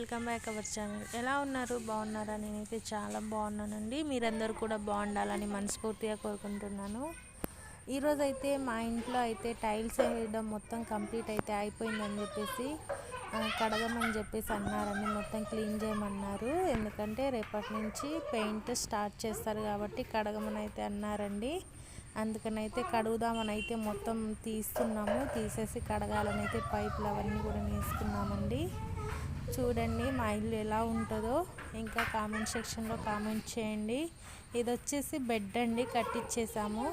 Welcome back our channel. ఎలా ఉన్నారు? బాగున్నారా? నేనైతే చాలా బాగున్నానండి. మీరందరూ కూడా బాగుండాలని మనస్ఫూర్తిగా కోరుకుంటున్నాను. ఈరోజు అయితే మా ఇంట్లో అయితే టైల్స్ వేయడం మొత్తం కంప్లీట్ అయితే అయిపోయిందని చెప్పేసి కడగమని చెప్పేసి అన్నారండి. మొత్తం క్లీన్ చేయమన్నారు. ఎందుకంటే రేపటి నుంచి పెయింట్ స్టార్ట్ చేస్తారు కాబట్టి కడగమని అయితే అన్నారండి. అందుకనైతే కడుగుదామని అయితే మొత్తం తీస్తున్నాము. తీసేసి కడగాలని అయితే పైపులు అవన్నీ కూడా వేసుకున్నామండి. చూడండి మా ఇల్లు ఎలా ఉంటుందో ఇంకా కామెంట్ సెక్షన్లో కామెంట్ చేయండి. ఇది వచ్చేసి బెడ్ అండి, కట్టించేసాము.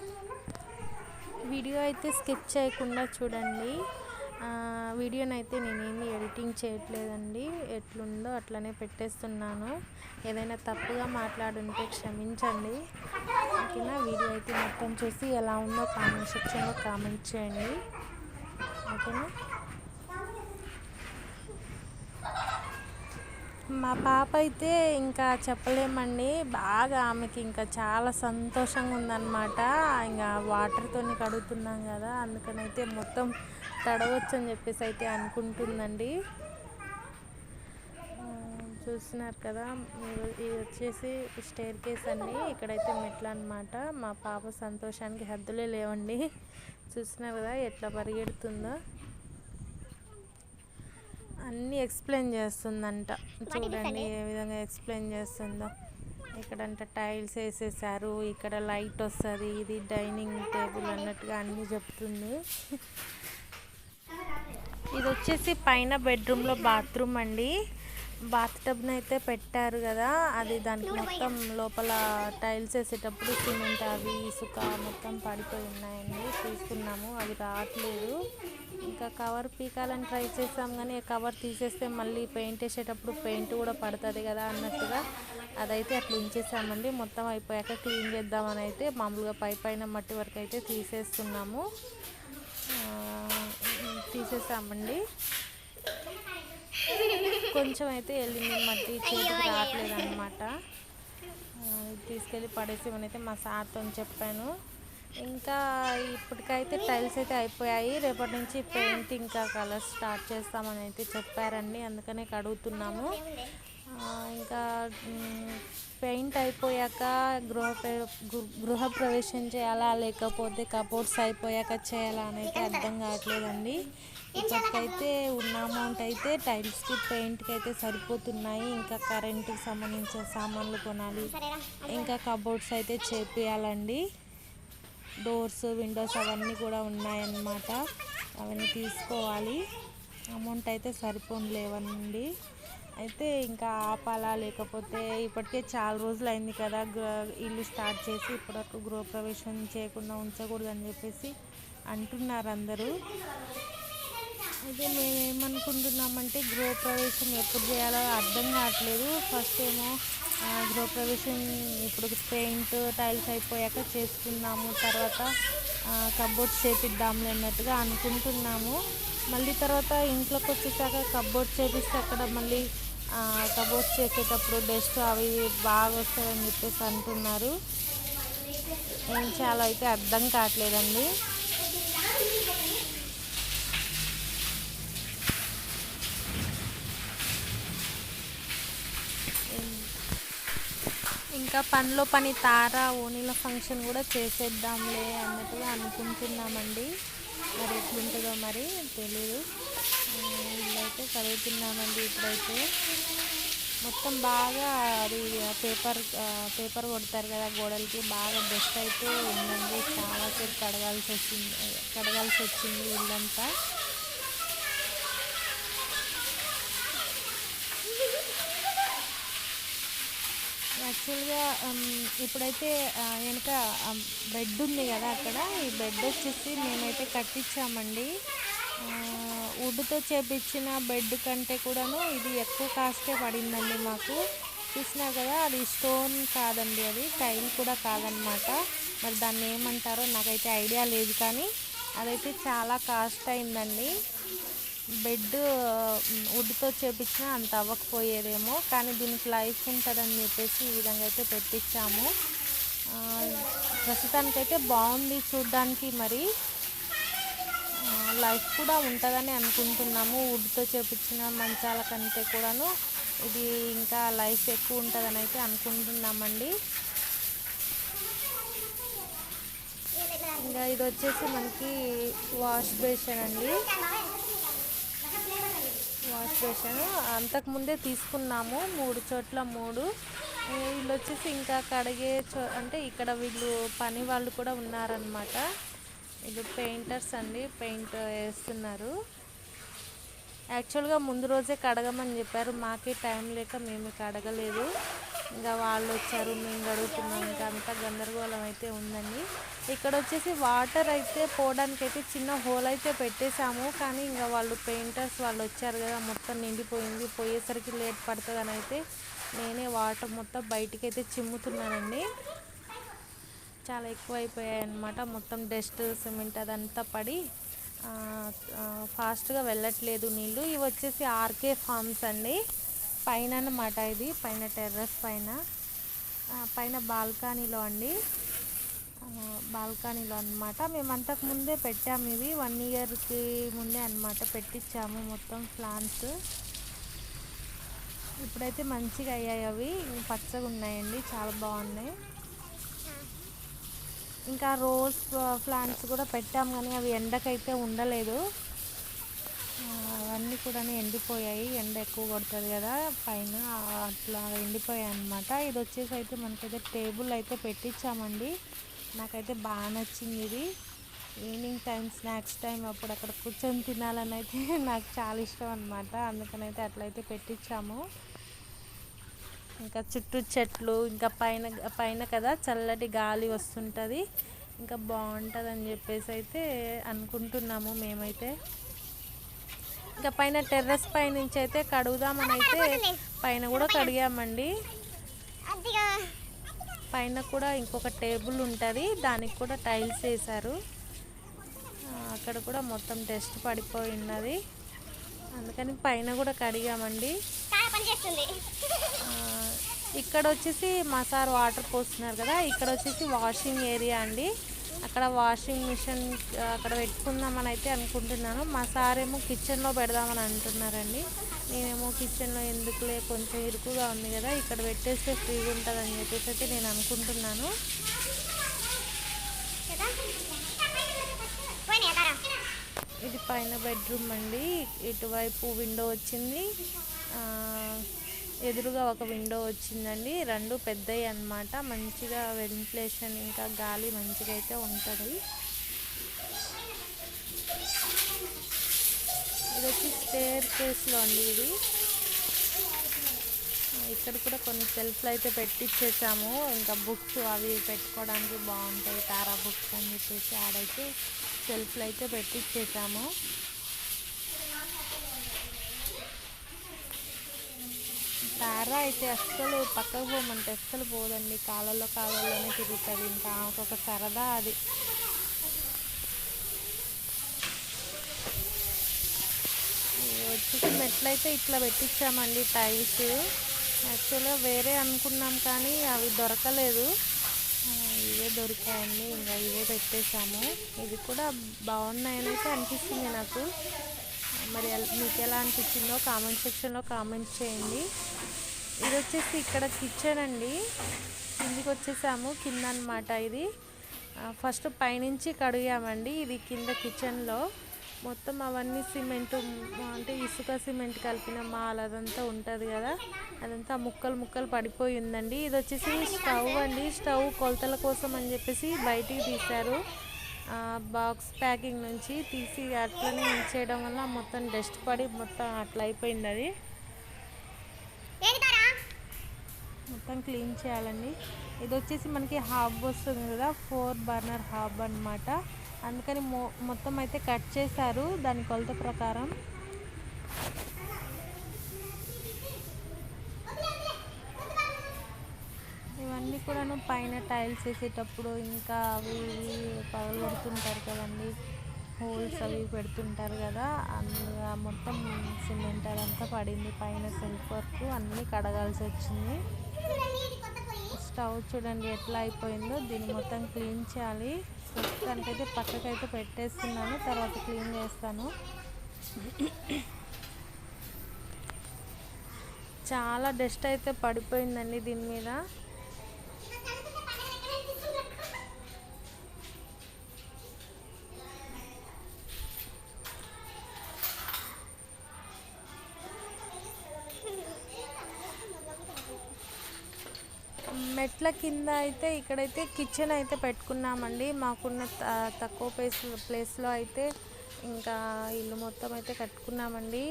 వీడియో అయితే స్కిప్ చేయకుండా చూడండి. వీడియోనైతే నేనేమి ఎడిటింగ్ చేయట్లేదండి, ఎట్లుందో అట్లనే పెట్టేస్తున్నాను. ఏదైనా తప్పుగా మాట్లాడుంటే క్షమించండి. ఓకేనా? వీడియో అయితే మొత్తం చూసి ఎలా ఉందో కామెంట్ సెక్షన్లో కామెంట్ చేయండి. ఓకేనా? మా పాప అయితే ఇంకా చెప్పలేమండి, బాగా ఆమెకి ఇంకా చాలా సంతోషంగా ఉందన్నమాట. ఇంకా వాటర్తో కడుగుతున్నాం కదా, అందుకనైతే మొత్తం తడవచ్చు అని చెప్పేసి అయితే అనుకుంటుందండి. చూస్తున్నారు కదా, ఇది వచ్చేసి స్టేర్ కేస్ అండి, ఇక్కడైతే మెట్లు అన్నమాట. మా పాప సంతోషానికి హద్దులే లేవండి. చూస్తున్నారు కదా ఎట్లా పరిగెడుతుందో, అన్నీ ఎక్స్ప్లెయిన్ చేస్తుందంట. చూడండి ఏ విధంగా ఎక్స్ప్లెయిన్ చేస్తుందో. ఇక్కడంట టైల్స్ వేసేసారు, ఇక్కడ లైట్ వస్తుంది, ఇది డైనింగ్ టేబుల్ అన్నట్టుగా అన్నీ చెప్తుంది. ఇది వచ్చేసి పైన బెడ్రూమ్లో బాత్రూమ్ అండి. బాత్ టబ్ని అయితే పెట్టారు కదా, అది దానికి మొత్తం లోపల టైల్స్ వేసేటప్పుడు సిమెంట్ అవి ఇసుక మొత్తం పడిపోయి ఉన్నాయండి. తీసుకున్నాము, అవి రావట్లేదు. ఇంకా కవర్ పీకాలని ట్రై చేసాం కానీ కవర్ తీసేస్తే మళ్ళీ పెయింట్ వేసేటప్పుడు పెయింట్ కూడా పడుతుంది కదా అన్నట్టుగా అదైతే అట్లా ఉంచేసామండి. మొత్తం అయిపోయాక క్లీన్ చేద్దామని అయితే మామూలుగా పైన మట్టి వరకు అయితే తీసేసామండి. కొంచెం అయితే వెళ్ళింది మట్టి, చేతికి రావట్లేదు అనమాట. తీసుకెళ్ళి పడేసేమని అయితే మా సార్తో చెప్పాను. ఇంకా ఇప్పటికైతే టైల్స్ అయితే అయిపోయాయి, రేపటి నుంచి పెయింట్ ఇంకా కలర్స్ స్టార్ట్ చేస్తామని అయితే చెప్పారండి. అందుకనే కడుగుతున్నాము. ఇంకా పెయింట్ అయిపోయాక గృహప్రవేశం చేయాలా లేకపోతే కబోర్డ్స్ అయిపోయాక చేయాలా అని అయితే అర్థం కావట్లేదండి. ఇప్పటికైతే ఉన్న అమౌంట్ అయితే టైల్స్కి పెయింట్కి అయితే సరిపోతున్నాయి. ఇంకా కరెంటుకి సంబంధించిన సామాన్లు కొనాలి, ఇంకా కబోర్డ్స్ అయితే చేపియాలండి. డోర్స్ విండోస్ అవన్నీ కూడా ఉన్నాయన్నమాట, అవన్నీ తీసుకోవాలి. అమౌంట్ అయితే సరిపోలేవండి. అయితే ఇంకా ఆపాలా లేకపోతే, ఇప్పటికే చాలా రోజులు అయింది కదా ఇల్లు స్టార్ట్ చేసి, ఇప్పటివరకు గృహప్రవేశం చేయకుండా ఉంచకూడదు అని చెప్పేసి అంటున్నారు అందరూ. అయితే మేమేమనుకుంటున్నామంటే గృహప్రవేశం ఎప్పుడు చేయాలో అర్థం కావట్లేదు. ఫస్ట్ ఏమో గృహప్రవేశం ఇప్పుడు పెయింట్ టైల్స్ అయిపోయాక చేసుకున్నాము, తర్వాత కబోర్డ్స్ చేపిద్దాంలే అన్నట్టుగా అనుకుంటున్నాము. మళ్ళీ తర్వాత ఇంట్లోకి వచ్చేసాక కబోర్డ్స్ చేపిస్తే అక్కడ మళ్ళీ కబోర్డ్స్ చేసేటప్పుడు డస్ట్ అవి బాగా వస్తాయని చెప్పేసి అంటున్నారు. ఏం చేయాలో అయితే అర్థం కావట్లేదండి. ఇంకా పనిలో పని తార ఓణీల ఫంక్షన్ కూడా చేసేద్దాంలే అన్నట్టుగా అనుకుంటున్నామండి. మరి ఎట్లుంటుందో మరి తెలీదు. ఇళ్ళైతే కడుగుతున్నామండి. ఇప్పుడైతే మొత్తం బాగా అది పేపర్ కొడతారు కదా గోడలకి, బాగా డస్ట్ అయితే ఉందండి. చాలాసేపు కడగాల్సి వచ్చింది ఇల్లంతా. యాక్చువల్గా ఇప్పుడైతే వెనక బెడ్ ఉంది కదా, అక్కడ ఈ బెడ్ వచ్చేసి మేమైతే కట్టించామండి. వుడ్తో చేపించిన బెడ్ కంటే కూడాను ఇది ఎక్కువ కాస్టే పడిందండి మాకు. చూసినా కదా, అది స్టోన్ కాదండి, అది టైల్ కూడా కాదనమాట. మరి దాన్ని ఏమంటారో నాకైతే ఐడియా లేదు, కానీ అదైతే చాలా కాస్ట్ అయిందండి. బెడ్ వుడ్తో చేపించినా అంత అవ్వకపోయేదేమో, కానీ దీనికి లైఫ్ ఉంటుందని చెప్పేసి ఈ విధంగా అయితే పెట్టించాము. ప్రస్తుతానికైతే బాగుంది చూడ్డానికి. మరి లైఫ్ కూడా ఉంటుందని అనుకుంటున్నాము. వుడ్తో చేపించిన మంచాల కంటే కూడాను ఇది ఇంకా లైఫ్ ఎక్కువ ఉంటుందని అయితే అనుకుంటున్నామండి. ఇంకా ఇది వచ్చేసి మనకి వాష్ బేసిన్ అండి. వాష్ బేసిన్ అంతకుముందే తీసుకున్నాము 3 చోట్ల 3. వీళ్ళు వచ్చేసి ఇంకా కడిగే అంటే ఇక్కడ వీళ్ళు పని వాళ్ళు కూడా ఉన్నారనమాట. వీళ్ళు పెయింటర్స్ అండి, పెయింట్ వేస్తున్నారు. యాక్చువల్గా ముందు రోజే కడగమని చెప్పారు, మాకే టైం లేక మేము కడగలేదు. ఇంకా వాళ్ళు వచ్చారు, మేము గడుగుతున్నాం, ఇంకా అంతా గందరగోళం అయితే ఉందండి. ఇక్కడ వచ్చేసి వాటర్ అయితే పోవడానికి అయితే చిన్న హోల్ అయితే పెట్టేశాము, కానీ ఇంకా వాళ్ళు పెయింటర్స్ వాళ్ళు వచ్చారు కదా, మొత్తం నిండిపోయింది. పోయేసరికి లేట్ పడుతుందని అయితే నేనే వాటర్ మొత్తం బయటికి అయితే చిమ్ముతున్నానండి. చాలా ఎక్కువ అయిపోయాయి అన్నమాట. మొత్తం డస్ట్ సిమెంట్ అదంతా పడి ఫాస్ట్గా వెళ్ళట్లేదు నీళ్ళు. ఇవి వచ్చేసి ఆర్కే ఫార్మ్స్ అండి, పైన అన్నమాట. ఇది పైన టెర్రస్ పైన బాల్కనీలో అండి, బాల్కనీలో అనమాట. మేము అంతకు ముందే పెట్టాము, ఇవి 1 ఇయర్కి ముందే అనమాట పెట్టించాము మొత్తం ప్లాంట్స్. ఇప్పుడైతే మంచిగా అయ్యాయి, అవి పచ్చగా ఉన్నాయండి, చాలా బాగున్నాయి. ఇంకా రోజ్ ప్లాంట్స్ కూడా పెట్టాము, కానీ అవి ఎండకైతే ఉండలేదు. అవన్నీ కూడా ఎండిపోయాయి, ఎండ ఎక్కువ కొడుతుంది కదా పైన, అట్లా ఎండిపోయాయి అన్నమాట. ఇది వచ్చేసి అయితే మనకైతే టేబుల్ అయితే పెట్టించామండి. నాకైతే బాగా నచ్చింది ఇది. ఈవినింగ్ టైం స్నాక్స్ టైం అప్పుడు అక్కడ కూర్చొని తినాలని అయితే నాకు చాలా ఇష్టం అనమాట. అందుకనైతే అట్లయితే పెట్టించాము. ఇంకా చుట్టూ చెట్లు, ఇంకా పైన కదా చల్లటి గాలి వస్తుంటుంది, ఇంకా బాగుంటుంది అని చెప్పేసి అయితే అనుకుంటున్నాము మేమైతే. ఇంకా పైన టెర్రస్ పై నుంచి అయితే కడుగుదామని అయితే పైన కూడా కడిగామండి. పైన కూడా ఇంకొక టేబుల్ ఉంటుంది, దానికి కూడా టైల్స్ వేశారు. అక్కడ కూడా మొత్తం డస్ట్ పడిపోయి ఉన్నది, అందుకని పైన కూడా కడిగామండి. ఇక్కడ వచ్చేసి మా సార్ వాటర్ పోస్తున్నారు కదా, ఇక్కడ వచ్చేసి వాషింగ్ ఏరియా అండి. అక్కడ వాషింగ్ మిషన్ అక్కడ పెట్టుకుందామని అయితే అనుకుంటున్నాను. మా సార్ ఏమో కిచెన్లో పెడదామని అంటున్నారండి. నేనేమో కిచెన్లో ఎందుకులే, కొంచెం ఇరుకుగా ఉంది కదా, ఇక్కడ పెట్టేస్తే ఫ్రీగా ఉంటుంది అని చెప్పేసి అయితే నేను అనుకుంటున్నాను. ఇది పైన బెడ్రూమ్ అండి. ఇటువైపు విండో వచ్చింది, ఎదురుగా ఒక విండో వచ్చిందండి. 2 పెద్దవి అన్నమాట. మంచిగా వెంటిలేషన్ ఇంకా గాలి మంచిగా అయితే ఉంటుంది. ఇది వచ్చి స్టేర్ కేస్లో అండి. ఇది ఇక్కడ కూడా కొన్ని సెల్ఫ్లు అయితే పెట్టించేసాము. ఇంకా బుక్స్ అవి పెట్టుకోవడానికి బాగుంటాయి, తారా బుక్స్ అని చెప్పేసి ఆడైతే సెల్ఫ్లు అయితే పెట్టించేసాము. తారా అయితే అస్సలు పక్కకు పోమంటే అస్సలు పోదండి, కాళ్ళలోనే తిరుగుతుంది. ఇంకా ఒక సరదా అది. వచ్చేసి మెట్లయితే ఇట్లా పెట్టించామండి, టైల్స్. యాక్చువల్గా వేరే అనుకున్నాం కానీ అవి దొరకలేదు, ఇవే దొరికాయండి. ఇంకా ఇవే పెట్టేశాము. ఇది కూడా బాగున్నాయని అయితే అనిపిస్తుంది నాకు. మరి మీకు ఎలా అనిపించిందో కామెంట్ సెక్షన్లో కామెంట్ చేయండి. ఇది వచ్చేసి ఇక్కడ కిచెన్ అండి, కిందికి వచ్చేసాము. కింద అనమాట ఇది. ఫస్ట్ పైనుంచి కడిగామండి. ఇది కింద కిచెన్లో మొత్తం అవన్నీ సిమెంట్, అంటే ఇసుక సిమెంట్ కలిపిన మాల్ అదంతా ఉంటుంది కదా, అదంతా ముక్కలు పడిపోయి ఉందండి. ఇది వచ్చేసి స్టవ్ అండి. స్టవ్ కొలతల కోసం అని చెప్పేసి బయటికి తీశారు, బాక్స్ ప్యాకింగ్ నుంచి తీసి అట్లనే ఉంచేయడం వల్ల మొత్తం డస్ట్ పడి మొత్తం అట్లా అయిపోయింది. అది మొత్తం క్లీన్ చేయాలండి. ఇది వచ్చేసి మనకి హాబ్ వస్తుంది కదా, 4 బర్నర్ హాబ్ అనమాట. అందుకని మొత్తం అయితే కట్ చేశారు దాని కొలత ప్రకారం. ఇవన్నీ కూడాను పైన టైల్స్ వేసేటప్పుడు ఇంకా అవి పగలగొడుతుంటారు కదండి, హోల్స్ అవి పెడుతుంటారు కదా, అందులో మొత్తం సిమెంట్ అదంతా పడింది. పైన సెల్ఫ్ వర్క్ అన్నీ కడగాల్సి వచ్చింది. స్టవ్ చూడండి ఎట్లా అయిపోయిందో, దీన్ని మొత్తం క్లీన్ చేయాలి. ప్రస్తుతానికైతే పక్కకైతే పెట్టేస్తున్నాను, తర్వాత క్లీన్ చేస్తాను. చాలా డస్ట్ అయితే పడిపోయిందండి దీని మీద. మెట్ల కింద అయితే ఇక్కడైతే కిచెన్ అయితే పెట్టుకున్నామండి. మాకున్న తక్కువ ప్లేస్లో అయితే ఇంకా ఇల్లు మొత్తం అయితే కట్టుకున్నామండి.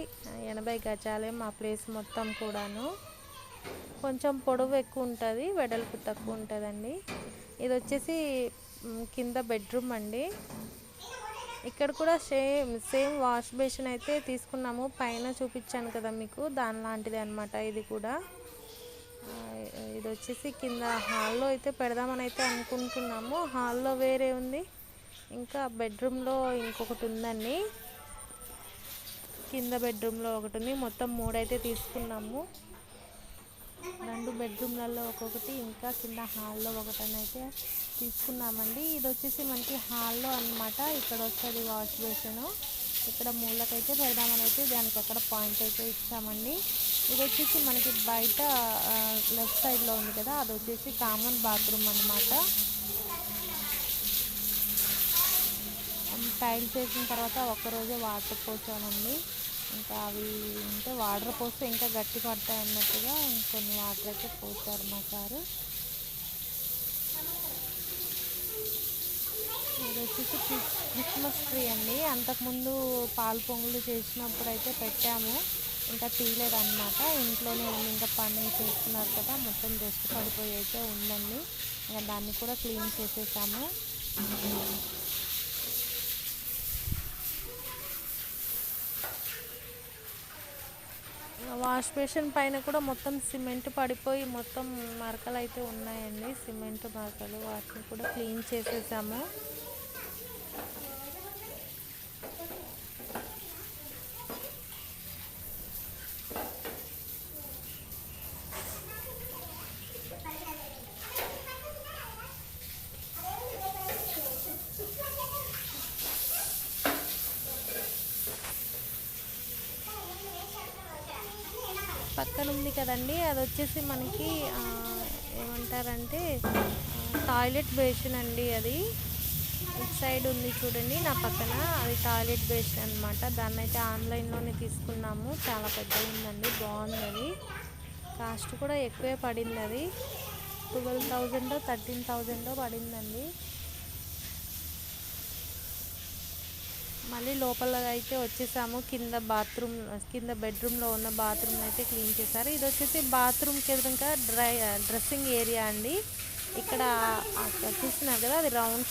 80 గజాలే మా ప్లేస్ మొత్తం కూడాను. కొంచెం పొడవు ఎక్కువ ఉంటుంది, వెడల్పు తక్కువ ఉంటుందండి. ఇది వచ్చేసి కింద బెడ్రూమ్ అండి. ఇక్కడ కూడా సేమ్ వాష్ బేసిన్ అయితే తీసుకున్నాము. పైన చూపించాను కదా మీకు, దాని లాంటిది అనమాట ఇది కూడా. ఇది వచ్చేసి కింద హాల్లో అయితే పెడదామని అయితే అనుకుంటున్నాము. హాల్లో వేరే ఉంది, ఇంకా బెడ్రూమ్లో ఇంకొకటి ఉందండి. కింద బెడ్రూమ్లో ఒకటి ఉంది. మొత్తం 3 అయితే తీసుకున్నాము. 2 బెడ్రూమ్లలో ఒక్కొక్కటి, ఇంకా కింద హాల్లో ఒకటని అయితే తీసుకున్నామండి. ఇది వచ్చేసి మనకి హాల్లో అన్నమాట. ఇక్కడ వస్తుంది వాష్ బేసిన్. ఇక్కడ మూలకైతే పెడదామని అయితే దానికి అక్కడ పాయింట్ అయితే ఇచ్చామండి. ఇది వచ్చేసి మనకి బయట లెఫ్ట్ సైడ్లో ఉంది కదా, అది వచ్చేసి కామన్ బాత్రూమ్ అన్నమాట. టైల్స్ వేసిన తర్వాత ఒక్కరోజే వాటర్ పోసామండి. ఇంకా అవి అంటే వాటర్ పోస్తే ఇంకా గట్టి పడతాయి అన్నట్టుగా ఇంకొన్ని వాటర్ అయితే పోసారు మా సారు. ఇది వచ్చేసి క్రిస్మస్ ట్రీ అండి. అంతకుముందు పాలు పొంగులు చేసినప్పుడు అయితే పెట్టాము, ఇంకా తీయలేదన్నమాట. ఇంట్లోనే ఉంది, ఇంకా పని చేస్తున్నారు కదా, మొత్తం డస్ట్ పడిపోయి అయితే ఉందండి. ఇంకా దాన్ని కూడా క్లీన్ చేసేసాము. వాష్ బేసిన్ పైన కూడా మొత్తం సిమెంట్ పడిపోయి మొత్తం మరకలు అయితే ఉన్నాయండి, సిమెంట్ మరకలు. వాటిని కూడా క్లీన్ చేసేసాము. పక్కన ఉంది కదండి, అది వచ్చేసి మనకి ఏమంటారంటే టాయిలెట్ బేసిన్ అండి. అది ఇటు సైడ్ ఉంది చూడండి నా పక్కన, అది టాయిలెట్ బేసిన్ అనమాట. దాన్ని అయితే ఆన్లైన్లోనే తీసుకున్నాము. చాలా పెద్దగా ఉందండి, బాగుంది. అది కాస్ట్ కూడా ఎక్కువే పడింది. అది 12,000 13,000 పడిందండి. మళ్ళీ లోపల అయితే వచ్చేసాము. కింద బెడ్రూమ్లో ఉన్న బాత్రూమ్ అయితే క్లీన్ చేశారు. ఇది వచ్చేసి బాత్రూమ్కి ఎదురుగా డ్రెస్సింగ్ ఏరియా అండి. ఇక్కడ చూస్తున్నారు కదా, అది రౌండ్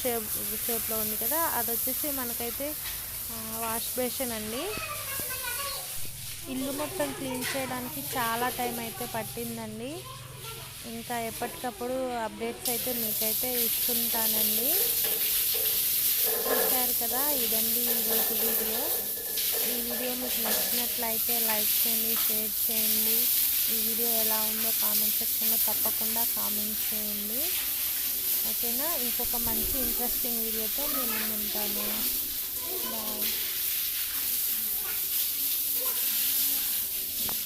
షేప్లో ఉంది కదా, అది వచ్చేసి మనకైతే వాష్ బేసిన్ అండి. ఇల్లు మొత్తం క్లీన్ చేయడానికి చాలా టైం అయితే పట్టిందండి. ఇంకా ఎప్పటికప్పుడు అప్డేట్స్ అయితే మీకైతే ఇస్తుంటానండి. చూశారు కదా, ఇదండి ఈరోజు వీడియో. ఈ వీడియో మీకు నచ్చినట్లయితే లైక్ చేయండి, షేర్ చేయండి. ఈ వీడియో ఎలా ఉందో కామెంట్ సెక్షన్లో తప్పకుండా కామెంట్ చేయండి. ఓకేనా? ఇంకొక మంచి ఇంట్రెస్టింగ్ వీడియోతో నేను ఉంటాను. బాయ్.